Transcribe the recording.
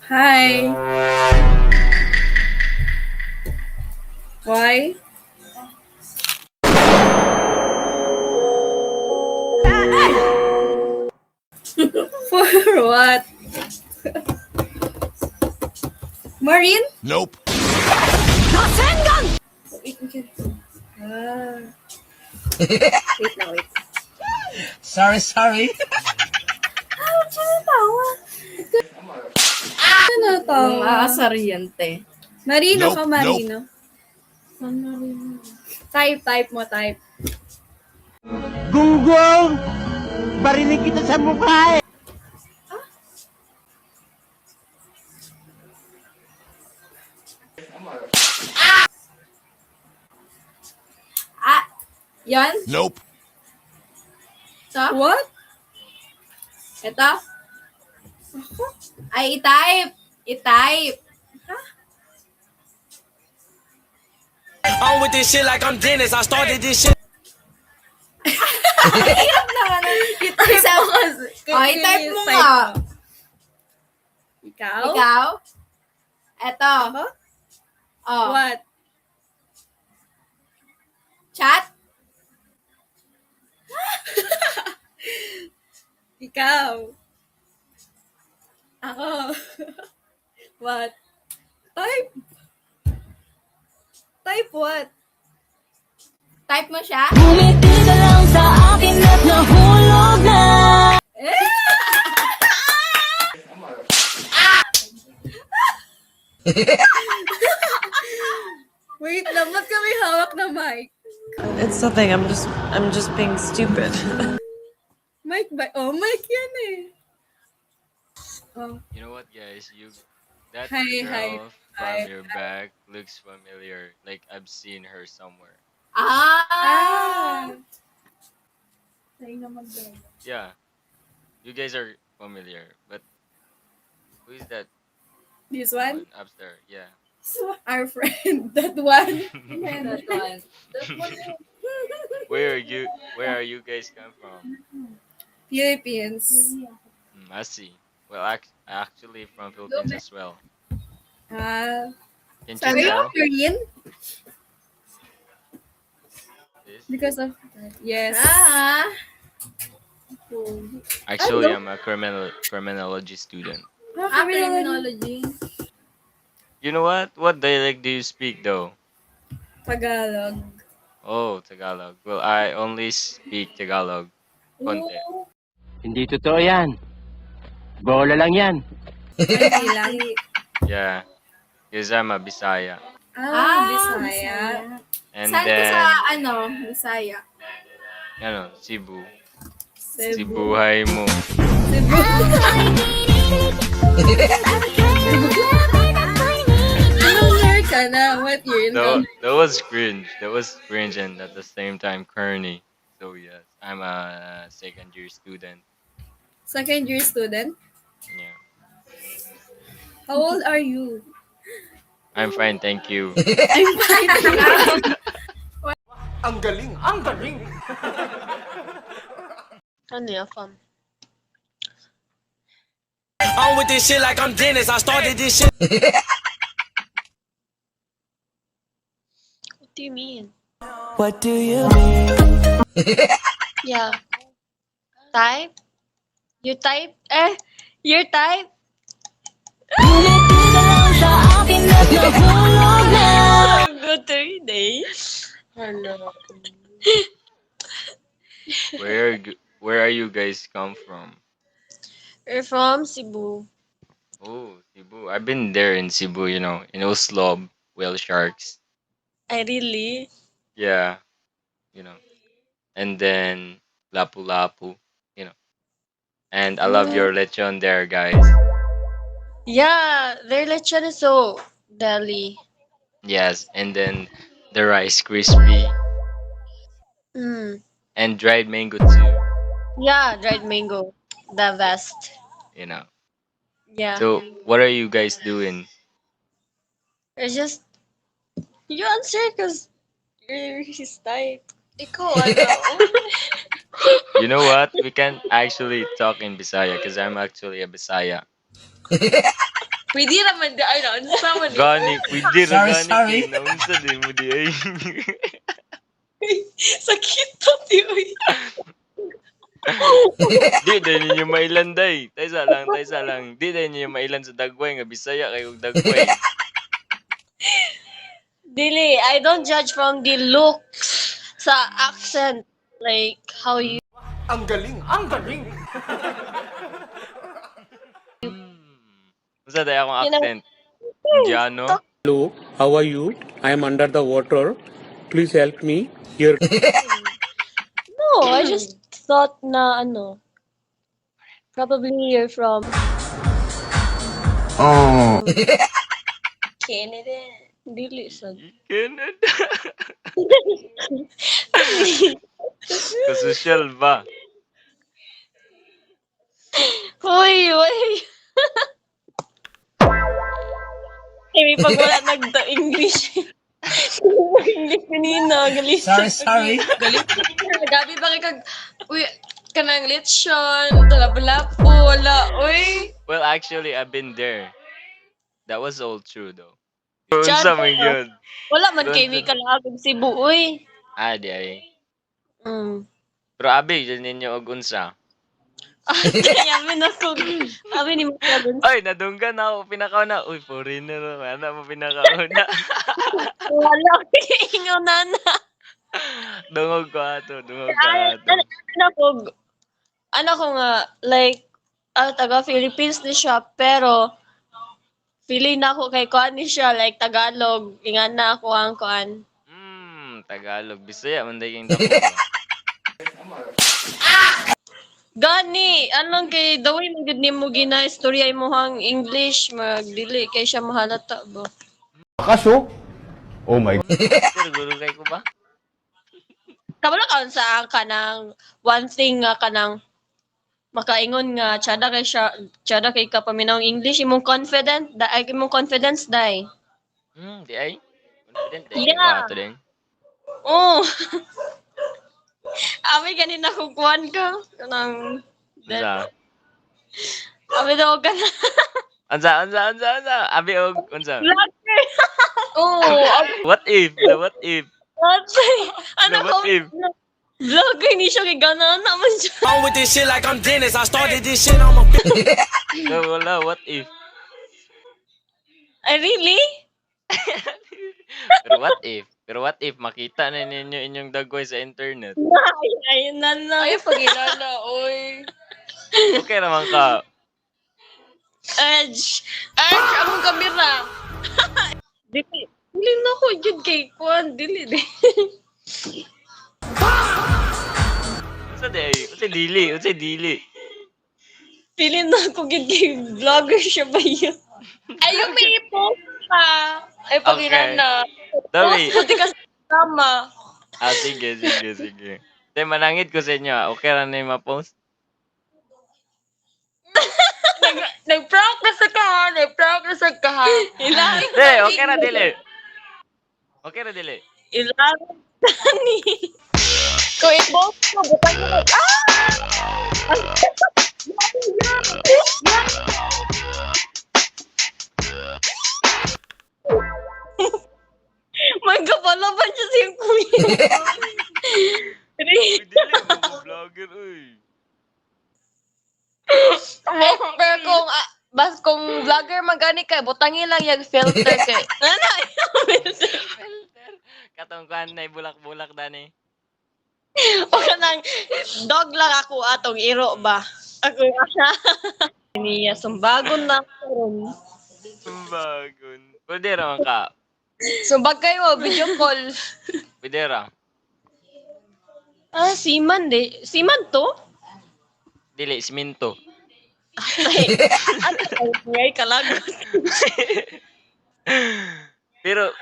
Hi. Why? For what? Marine? Nope. Wait, okay. Ah. Wait lang, wait. Sorry. Ano to? Asaryente. Marino Nope, ka, Marino. Type mo, type. Gunggong! Barinig kita sa mukha eh! Yan? Nope. Ito? What? Ito? Ay, i-type. I-type. I'm with this shit like I'm Dennis. I started this shit. Isa mo kasi. Oh, i-type mo Type nga. mo. Ikaw? Ikaw? Ito. Ako? Oh. What? Chat? Ikaw? Ako? What? Type? Type what? Type mo siya? Bumiti ka lang sa akin at nahulog na. Wait lang, ba't kami hawak na mic? It's nothing. I'm just being stupid. Mic ba? Oh, mic yan eh. Oh, You know what, guys? That Hi, girl hi, from hi. your back looks familiar. Like I've seen her somewhere. Ah! Yeah, you guys are familiar, but who is that This one? one upstairs? Yeah. Our friend. That one. That one. Where are you guys come from? Philippines. I see. Well, actually from Philippines as well. Ah. Can Are you you tell Korean? this? Because of that. Yes. Ah! Actually, I'm a criminology student. Criminology. You know what? What dialect do you speak though? Tagalog. Oh, Tagalog. Well, I only speak Tagalog. Konti. Hindi totoo yan. Bola lang yan. Hindi lang. Yeah. Because I'm a Bisaya. Bisaya. And Saan ka then, sa, Bisaya? Cebu. Cebu. Cebuhay mo. Anong year ka na? What year? That was cringe. That was cringe and at the same time corny. So yes, I'm a second year student. Second year student? Yeah. How old are you? I'm fine, thank you. I'm fine. Ang galing, ang galing. Ano yan, fam? I'm with this shit like I'm Dennis. I started this shit. What do you mean? What do you mean? Yeah. Type? You type? Your type? Bumiti ka lang sa akin at nahulog na. Good 3 days. Hello. Where are you guys come from? We're from Cebu. Oh, Cebu. I've been there in Cebu, in Oslob, whale sharks. I really? Yeah, and then Lapu-Lapu, and I love your lechon there, guys. Yeah, their lechon is so deli. Yes, and then the rice crispy Mm. and dried mango too, Yeah, dried mango. The best. you know. Yeah. So, what are you guys doing? It's just, you answer because you're his type. Ikaw, ano? You know what? We can actually talk in Bisaya because I'm actually a Bisaya. Pwede naman di ay na unsa man. Gani, pwede ra Sorry, gani. sorry. Kay naunsa din mo di ay. Sakit to ti uy. Di din ninyo mailan day. Taysa lang. Di din ninyo mailan sa dagway nga Bisaya kay og dagway. Dili, I don't judge from the looks sa accent like how you Unsa day akong You know- accent? Indiano. Hello, how are you? I am under the water. Please help me. Here. No, I just thought na ano. Probably you're from Canada. Dili sad. Canada. Kasosyal ba? Hoy. May pag wala nagta-English. English kanina, galit. Sorry. Gabi ba kag uy kanang lechon, talablapo, wala, uy. Well, actually, I've been there. That was all true though. Diyan Unsa ba? man yun? Wala man kay mi kalagog Cebu, uy. Di ay. Mm. Pero abi, dyan ninyo og unsa. Kaya min ako. Abi ni mo kalagog. Ay, nadunggan na ako. Pinakauna. Uy, foreigner. Ano mo pinakauna? Wala ingaw nana. Dungog ko ato. Ano ko nga, like, taga Philippines ni siya, pero, feeling na ako kay kuan ni siya, like, Tagalog, ingan na ako ang kuan. Tagalog. Bisaya, manday kayong dako. Gani, anong kay, the way magid ni mo gina-istorya mo hang English, magdili, kay siya mahalata ba? Kaso? Oh my God. Sir, guru kay ko ba? Kabalo ka sa kanang one thing nga kanang makaingon nga tsada kay ka paminaw English imong confidence dai. Di ay. Confident day. Yeah. Wato din. Oh. Abi ganina ko kuan ka kanang Unsa? abi daw ka na. Unsa? Abi og unsa? Vlogger. Oh, What if? What if? ano What ko? if? Vlogger ni siya kay gana naman siya. On with this shit like I'm Dennis. I started this shit on my No, wala. What if? Ay, really? Pero what if makita na ninyo inyong dagway sa internet? Ayun na na. Ay, pagilala, oy. Okay naman ka. Edge, among kamera. Dili na ko jud kay kuan, dili. Unsa dili? Pili na ko gid kay vlogger siya ba yun? Ay, may post pa. Ay, pagilala. Dami. Post pati ka sa drama. Sige. Te, manangit ko sa inyo. Okay ra na yung ma-post? Nag-prank na sa ka. Ilang. Te, okay ra dili. Ilang. Tani. Kung i-post mo, butang mo. Magkapalaban siya siyang kuya. Uy, dili mo vlogger, uy. Pero kung vlogger magani kay, butangi lang yung filter kay. Nanay, filter. Katungkuan na bulak-bulak dani. O kanang dog lang ako atong iro ba? Ako siya. Niya sumbagon na karon. Bagon. Pwede raman ka. Sumbag kayo video call. Pwede ra. Siman to? Dili, siminto. Ay, kalagot. Pero,